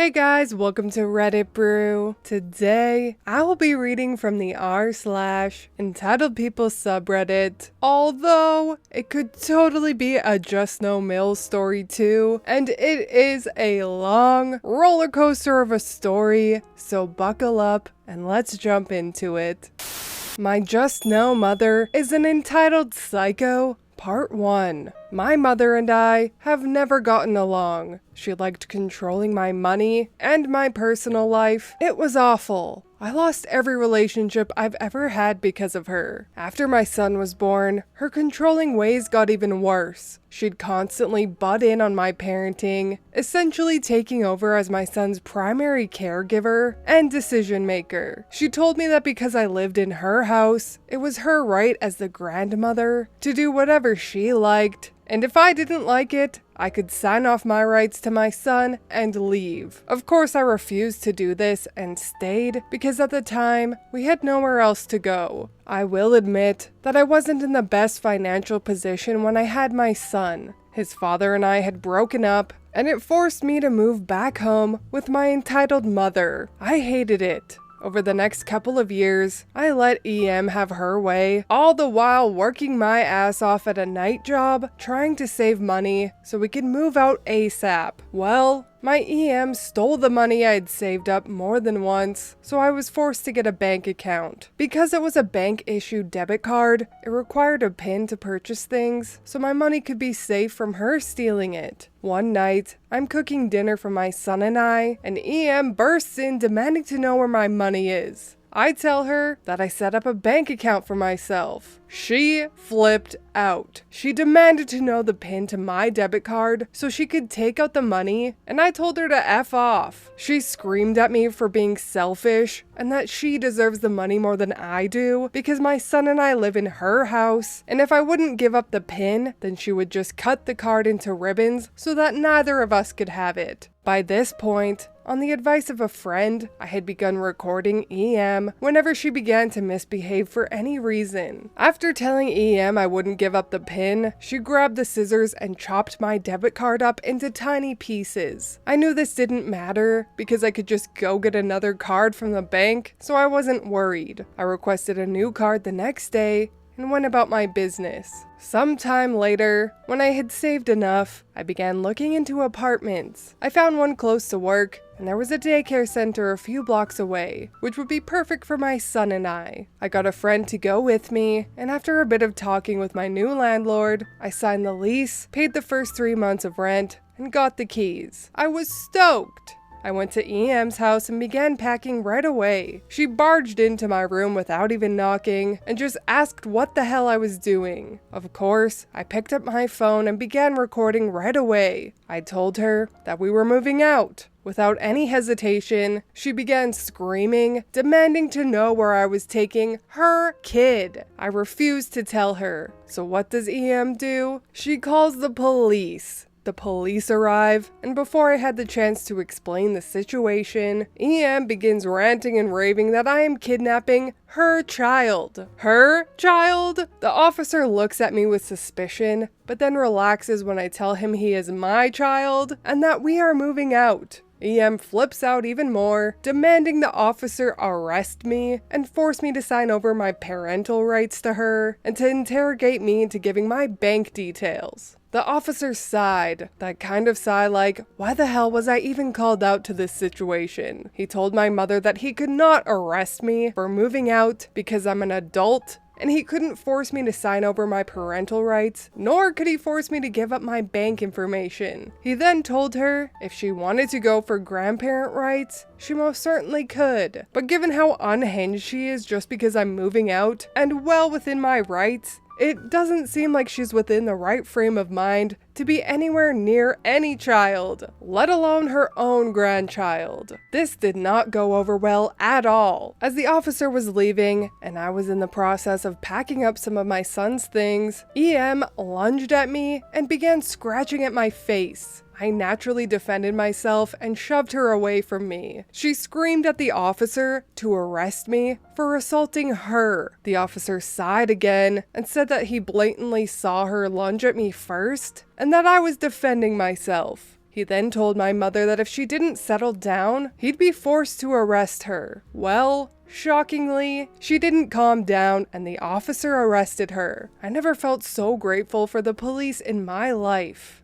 Hey guys, welcome to Reddit Brew. Today, I will be reading from the r/EntitledPeople subreddit, although it could totally be a JUSTNOMIL story too, and it is a long roller coaster of a story, so buckle up and let's jump into it. My Just Know Mother is an entitled psycho. Part 1. My mother and I have never gotten along. She liked controlling my money and my personal life. It was awful. I lost every relationship I've ever had because of her. After my son was born, her controlling ways got even worse. She'd constantly butt in on my parenting, essentially taking over as my son's primary caregiver and decision maker. She told me that because I lived in her house, it was her right as the grandmother to do whatever she liked. And if I didn't like it, I could sign off my rights to my son and leave. Of course, I refused to do this and stayed because at the time, we had nowhere else to go. I will admit that I wasn't in the best financial position when I had my son. His father and I had broken up, and it forced me to move back home with my entitled mother. I hated it. Over the next couple of years, I let EM have her way, all the while working my ass off at a night job, trying to save money so we could move out ASAP. Well, my EM stole the money I had saved up more than once, so I was forced to get a bank account. Because it was a bank-issued debit card, it required a PIN to purchase things, so my money could be safe from her stealing it. One night, I'm cooking dinner for my son and EM bursts in demanding to know where my money is. I tell her that I set up a bank account for myself. She flipped out. She demanded to know the PIN to my debit card so she could take out the money, and I told her to F off. She screamed at me for being selfish and that she deserves the money more than I do because my son and I live in her house, and if I wouldn't give up the PIN, then she would just cut the card into ribbons so that neither of us could have it. By this point, on the advice of a friend, I had begun recording EM whenever she began to misbehave for any reason. After telling EM I wouldn't give up the PIN, she grabbed the scissors and chopped my debit card up into tiny pieces. I knew this didn't matter because I could just go get another card from the bank, so I wasn't worried. I requested a new card the next day and went about my business. Sometime later, when I had saved enough, I began looking into apartments. I found one close to work, and there was a daycare center a few blocks away, which would be perfect for my son and I. I got a friend to go with me, and after a bit of talking with my new landlord, I signed the lease, paid the first 3 months of rent, and got the keys. I was stoked! I went to EM's house and began packing right away. She barged into my room without even knocking and just asked what the hell I was doing. Of course, I picked up my phone and began recording right away. I told her that we were moving out. Without any hesitation, she began screaming, demanding to know where I was taking her kid. I refused to tell her. So what does EM do? She calls the police. The police arrive, and before I had the chance to explain the situation, EM begins ranting and raving that I am kidnapping her child. Her child? The officer looks at me with suspicion, but then relaxes when I tell him he is my child and that we are moving out. EM flips out even more, demanding the officer arrest me and force me to sign over my parental rights to her and to interrogate me into giving my bank details. The officer sighed, that kind of sigh like, why the hell was I even called out to this situation? He told my mother that he could not arrest me for moving out because I'm an adult, and he couldn't force me to sign over my parental rights, nor could he force me to give up my bank information. He then told her if she wanted to go for grandparent rights, she most certainly could. But given how unhinged she is just because I'm moving out, and well within my rights, it doesn't seem like she's within the right frame of mind to be anywhere near any child, let alone her own grandchild. This did not go over well at all. As the officer was leaving, and I was in the process of packing up some of my son's things, EM lunged at me and began scratching at my face. I naturally defended myself and shoved her away from me. She screamed at the officer to arrest me for assaulting her. The officer sighed again and said that he blatantly saw her lunge at me first and that I was defending myself. He then told my mother that if she didn't settle down, he'd be forced to arrest her. Well, shockingly, she didn't calm down and the officer arrested her. I never felt so grateful for the police in my life.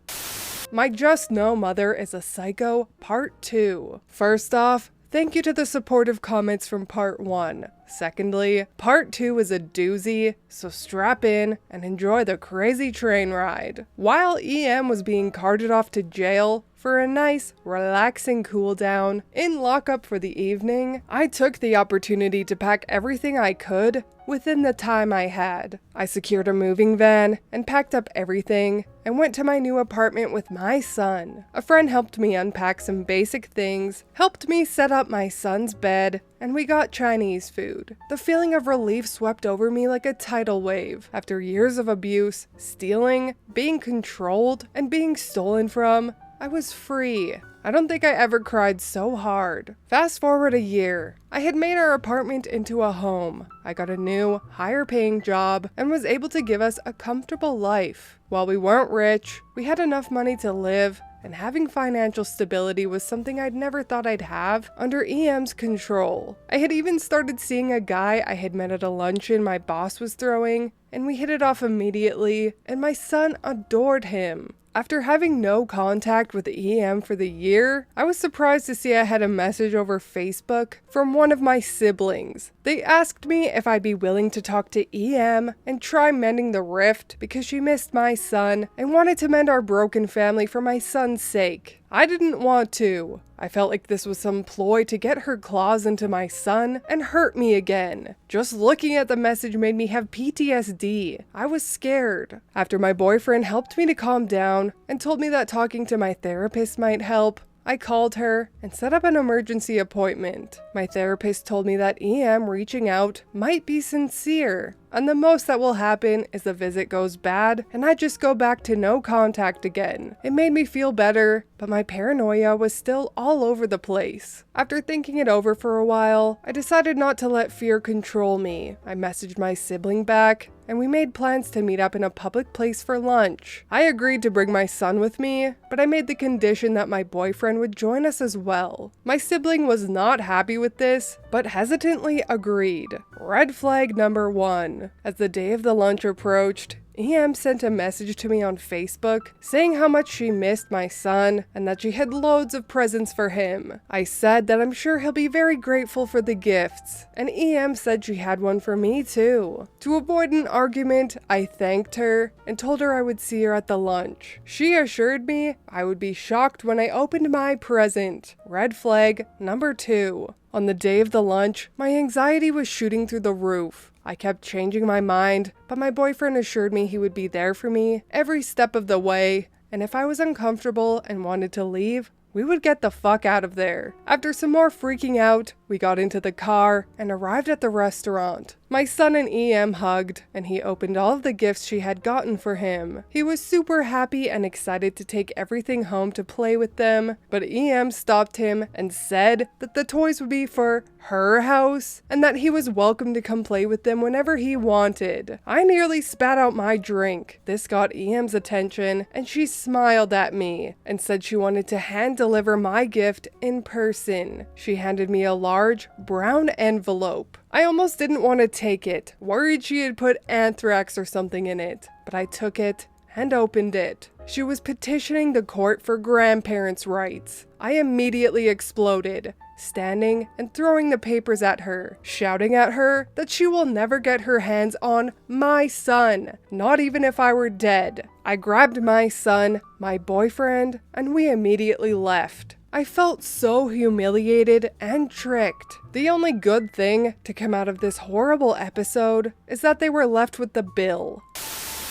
My Just Know Mother is a Psycho Part 2. First off, thank you to the supportive comments from Part 1. Secondly, Part 2 is a doozy, so strap in and enjoy the crazy train ride. While EM was being carted off to jail for a nice, relaxing cool down in lockup for the evening, I took the opportunity to pack everything I could within the time I had. I secured a moving van and packed up everything and went to my new apartment with my son. A friend helped me unpack some basic things, helped me set up my son's bed, and we got Chinese food. The feeling of relief swept over me like a tidal wave. After years of abuse, stealing, being controlled, and being stolen from, I was free. I don't think I ever cried so hard. Fast forward a year. I had made our apartment into a home. I got a new, higher paying job and was able to give us a comfortable life. While we weren't rich, we had enough money to live, and having financial stability was something I'd never thought I'd have under EM's control. I had even started seeing a guy I had met at a luncheon my boss was throwing, and we hit it off immediately, and my son adored him. After having no contact with EM for the year, I was surprised to see I had a message over Facebook from one of my siblings. They asked me if I'd be willing to talk to EM and try mending the rift because she missed my son and wanted to mend our broken family for my son's sake. I didn't want to. I felt like this was some ploy to get her claws into my son and hurt me again. Just looking at the message made me have PTSD. I was scared. After my boyfriend helped me to calm down and told me that talking to my therapist might help, I called her and set up an emergency appointment. My therapist told me that EM reaching out might be sincere, and the most that will happen is the visit goes bad and I just go back to no contact again. It made me feel better, but my paranoia was still all over the place. After thinking it over for a while, I decided not to let fear control me. I messaged my sibling back, and we made plans to meet up in a public place for lunch. I agreed to bring my son with me, but I made the condition that my boyfriend would join us as well. My sibling was not happy with this, but hesitantly agreed. Red flag number 1. As the day of the lunch approached, EM sent a message to me on Facebook saying how much she missed my son and that she had loads of presents for him. I said that I'm sure he'll be very grateful for the gifts, and EM said she had one for me too. To avoid an argument, I thanked her and told her I would see her at the lunch. She assured me I would be shocked when I opened my present. Red flag number 2. On the day of the lunch, my anxiety was shooting through the roof. I kept changing my mind, but my boyfriend assured me he would be there for me every step of the way, and if I was uncomfortable and wanted to leave, we would get the fuck out of there. After some more freaking out, we got into the car and arrived at the restaurant. My son and EM hugged, and he opened all of the gifts she had gotten for him. He was super happy and excited to take everything home to play with them, but EM stopped him and said that the toys would be for her house, and that he was welcome to come play with them whenever he wanted. I nearly spat out my drink. This got EM's attention, and she smiled at me and said she wanted to hand deliver my gift in person. She handed me a large brown envelope. I almost didn't want to take it, worried she had put anthrax or something in it, but I took it and opened it. She was petitioning the court for grandparents' rights. I immediately exploded, standing and throwing the papers at her, shouting at her that she will never get her hands on my son, not even if I were dead. I grabbed my son, my boyfriend, and we immediately left. I felt so humiliated and tricked. The only good thing to come out of this horrible episode is that they were left with the bill.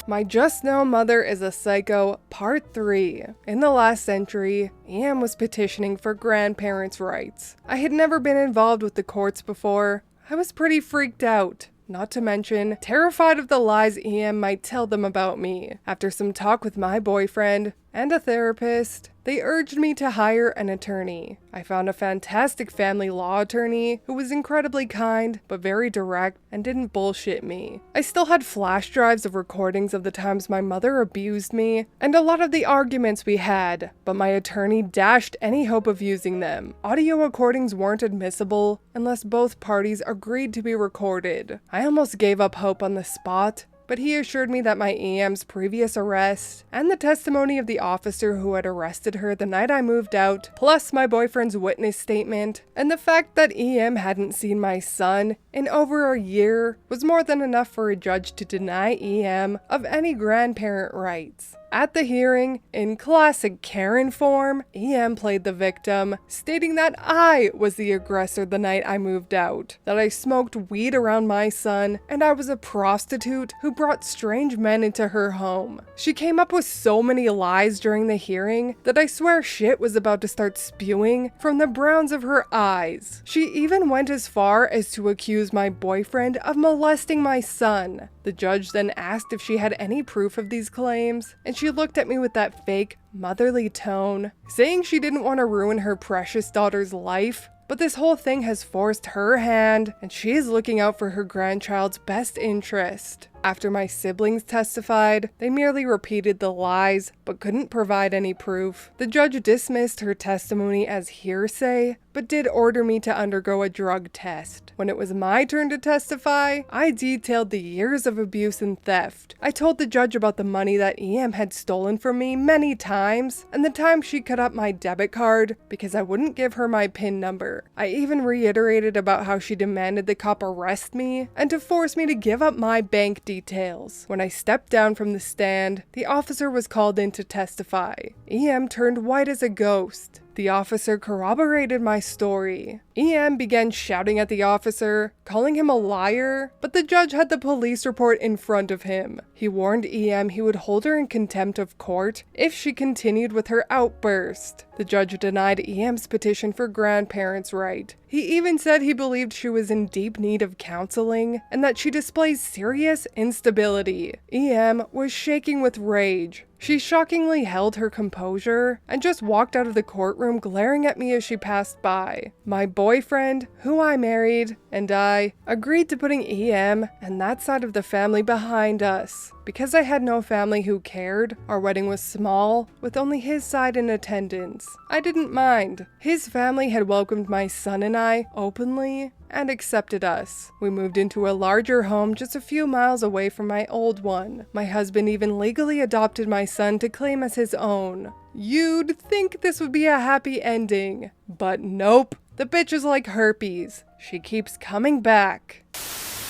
My Just Know Mother is a Psycho Part 3. In the last century, EM was petitioning for grandparents' rights. I had never been involved with the courts before. I was pretty freaked out. Not to mention, terrified of the lies EM might tell them about me. After some talk with my boyfriend, and a therapist, they urged me to hire an attorney. I found a fantastic family law attorney who was incredibly kind, but very direct and didn't bullshit me. I still had flash drives of recordings of the times my mother abused me and a lot of the arguments we had, but my attorney dashed any hope of using them. Audio recordings weren't admissible unless both parties agreed to be recorded. I almost gave up hope on the spot, but he assured me that my EM's previous arrest, and the testimony of the officer who had arrested her the night I moved out, plus my boyfriend's witness statement, and the fact that EM hadn't seen my son in over a year was more than enough for a judge to deny EM of any grandparent rights. At the hearing, in classic Karen form, EM played the victim, stating that I was the aggressor the night I moved out, that I smoked weed around my son, and I was a prostitute who brought strange men into her home. She came up with so many lies during the hearing that I swear shit was about to start spewing from the browns of her eyes. She even went as far as to accuse my boyfriend of molesting my son. The judge then asked if she had any proof of these claims, and she looked at me with that fake, motherly tone, saying she didn't want to ruin her precious daughter's life, but this whole thing has forced her hand, and she is looking out for her grandchild's best interest. After my siblings testified, they merely repeated the lies, but couldn't provide any proof. The judge dismissed her testimony as hearsay, but did order me to undergo a drug test. When it was my turn to testify, I detailed the years of abuse and theft. I told the judge about the money that EM had stolen from me many times, and the time she cut up my debit card because I wouldn't give her my PIN number. I even reiterated about how she demanded the cop arrest me, and to force me to give up my bank details. When I stepped down from the stand, the officer was called in to testify. EM turned white as a ghost. The officer corroborated my story. EM began shouting at the officer, calling him a liar, but the judge had the police report in front of him. He warned EM he would hold her in contempt of court if she continued with her outburst. The judge denied EM's petition for grandparents' right. He even said he believed she was in deep need of counseling and that she displays serious instability. EM was shaking with rage. She shockingly held her composure and just walked out of the courtroom glaring at me as she passed by. My boyfriend, who I married, and I agreed to putting EM and that side of the family behind us. Because I had no family who cared, our wedding was small, with only his side in attendance. I didn't mind. His family had welcomed my son and I openly and accepted us. We moved into a larger home just a few miles away from my old one. My husband even legally adopted my son to claim as his own. You'd think this would be a happy ending, but nope. The bitch is like herpes. She keeps coming back.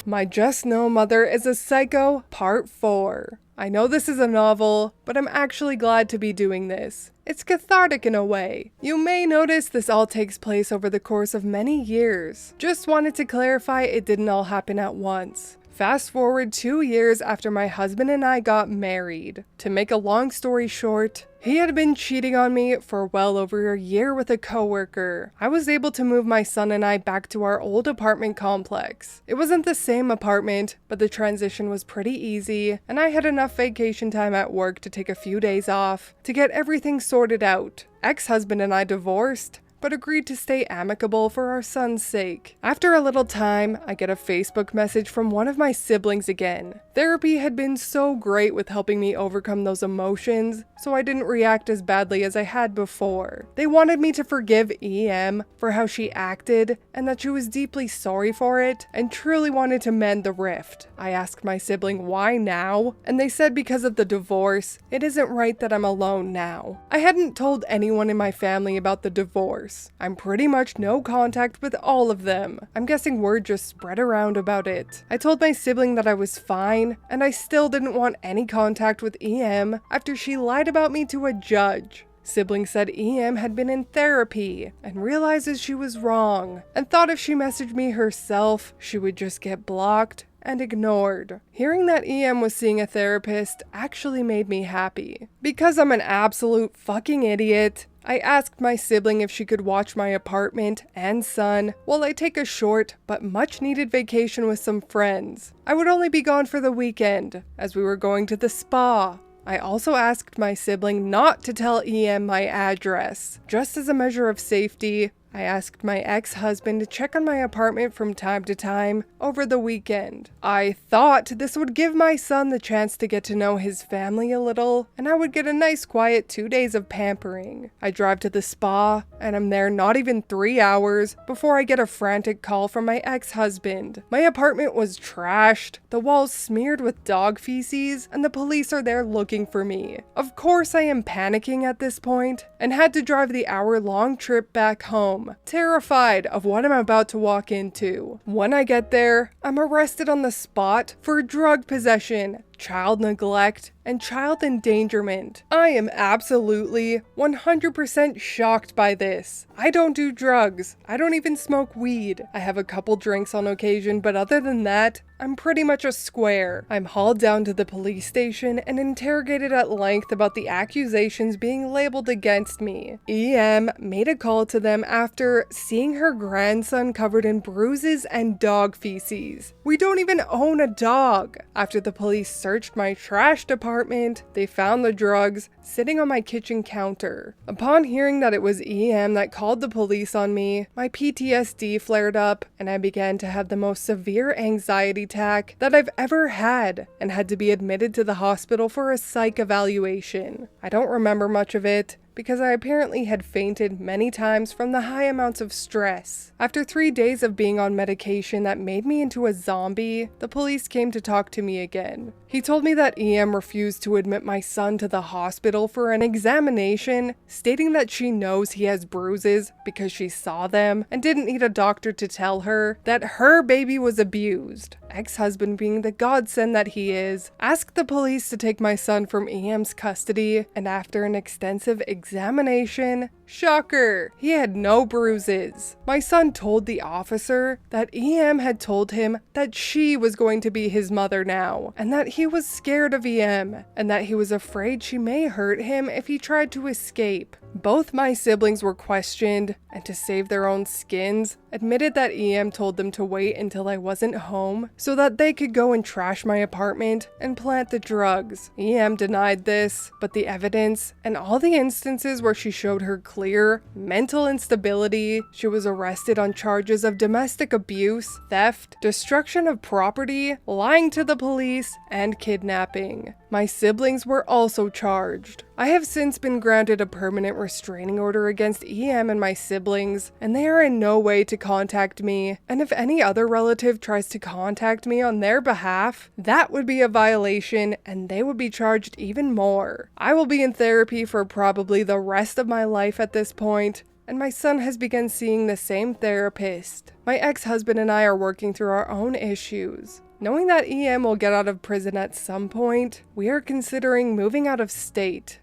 My Just Know Mother is a Psycho Part 4. I know this is a novel, but I'm actually glad to be doing this. It's cathartic in a way. You may notice this all takes place over the course of many years. Just wanted to clarify it didn't all happen at once. Fast forward 2 years after my husband and I got married. To make a long story short, he had been cheating on me for well over a year with a coworker. I was able to move my son and I back to our old apartment complex. It wasn't the same apartment, but the transition was pretty easy, and I had enough vacation time at work to take a few days off to get everything sorted out. Ex-husband and I divorced, but agreed to stay amicable for our son's sake. After a little time, I get a Facebook message from one of my siblings again. Therapy had been so great with helping me overcome those emotions, so I didn't react as badly as I had before. They wanted me to forgive EM for how she acted and that she was deeply sorry for it and truly wanted to mend the rift. I asked my sibling why now, and they said because of the divorce, it isn't right that I'm alone now. I hadn't told anyone in my family about the divorce. I'm pretty much no contact with all of them. I'm guessing word just spread around about it. I told my sibling that I was fine, and I still didn't want any contact with EM after she lied about me to a judge. Sibling said EM had been in therapy and realizes she was wrong, and thought if she messaged me herself, she would just get blocked and ignored. Hearing that EM was seeing a therapist actually made me happy. Because I'm an absolute fucking idiot, I asked my sibling if she could watch my apartment and son while I take a short but much needed vacation with some friends. I would only be gone for the weekend, as we were going to the spa. I also asked my sibling not to tell EM my address. Just as a measure of safety, I asked my ex-husband to check on my apartment from time to time over the weekend. I thought this would give my son the chance to get to know his family a little, and I would get a nice quiet 2 days of pampering. I drive to the spa, and I'm there not even 3 hours before I get a frantic call from my ex-husband. My apartment was trashed, the walls smeared with dog feces, and the police are there looking for me. Of course I am panicking at this point, and had to drive the hour-long trip back home, terrified of what I'm about to walk into. When I get there, I'm arrested on the spot for drug possession, child neglect, and child endangerment. I am absolutely 100% shocked by this. I don't do drugs. I don't even smoke weed. I have a couple drinks on occasion, but other than that, I'm pretty much a square. I'm hauled down to the police station and interrogated at length about the accusations being labeled against me. EM made a call to them after seeing her grandson covered in bruises and dog feces. We don't even own a dog. After the police searched my trashed apartment, they found the drugs sitting on my kitchen counter. Upon hearing that it was EM that called the police on me, my PTSD flared up and I began to have the most severe anxiety attack that I've ever had and had to be admitted to the hospital for a psych evaluation. I don't remember much of it, because I apparently had fainted many times from the high amounts of stress. After 3 days of being on medication that made me into a zombie, the police came to talk to me again. He told me that EM refused to admit my son to the hospital for an examination, stating that she knows he has bruises because she saw them and didn't need a doctor to tell her that her baby was abused. Ex-husband, being the godsend that he is, asked the police to take my son from EM's custody, and after an extensive examination, shocker, he had no bruises. My son told the officer that EM had told him that she was going to be his mother now, and that he was scared of EM, and that he was afraid she may hurt him if he tried to escape. Both my siblings were questioned, and to save their own skins, admitted that EM told them to wait until I wasn't home so that they could go and trash my apartment and plant the drugs. EM denied this, but the evidence and all the instances where she showed her clear mental instability, she was arrested on charges of domestic abuse, theft, destruction of property, lying to the police, and kidnapping. My siblings were also charged. I have since been granted a permanent restraining order against EM and my siblings, and they are in no way to contact me, and if any other relative tries to contact me on their behalf, that would be a violation and they would be charged even more. I will be in therapy for probably the rest of my life at this point, and my son has begun seeing the same therapist. My ex-husband and I are working through our own issues. Knowing that EM will get out of prison at some point, we are considering moving out of state.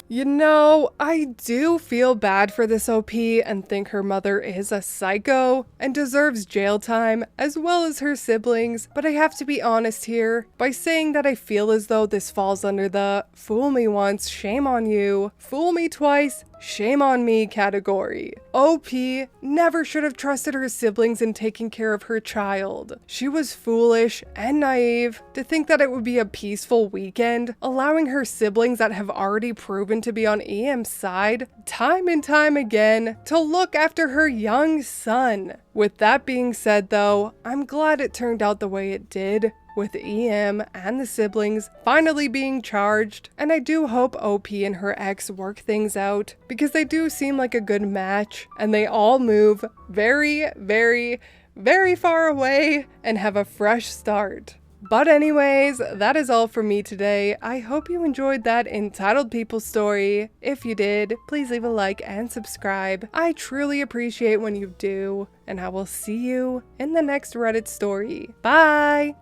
You know, I do feel bad for this OP and think her mother is a psycho and deserves jail time as well as her siblings, but I have to be honest here by saying that I feel as though this falls under the fool me once, shame on you, fool me twice, shame on me category. OP never should have trusted her siblings in taking care of her child. She was foolish and naive to think that it would be a peaceful weekend, allowing her siblings that have already proven to be on EM's side time and time again to look after her young son. With that being said though, I'm glad it turned out the way it did, with EM and the siblings finally being charged, and I do hope OP and her ex work things out because they do seem like a good match and they all move very, very, very far away and have a fresh start. But anyways, that is all from me today. I hope you enjoyed that Entitled People story. If you did, please leave a like and subscribe. I truly appreciate when you do, and I will see you in the next Reddit story. Bye!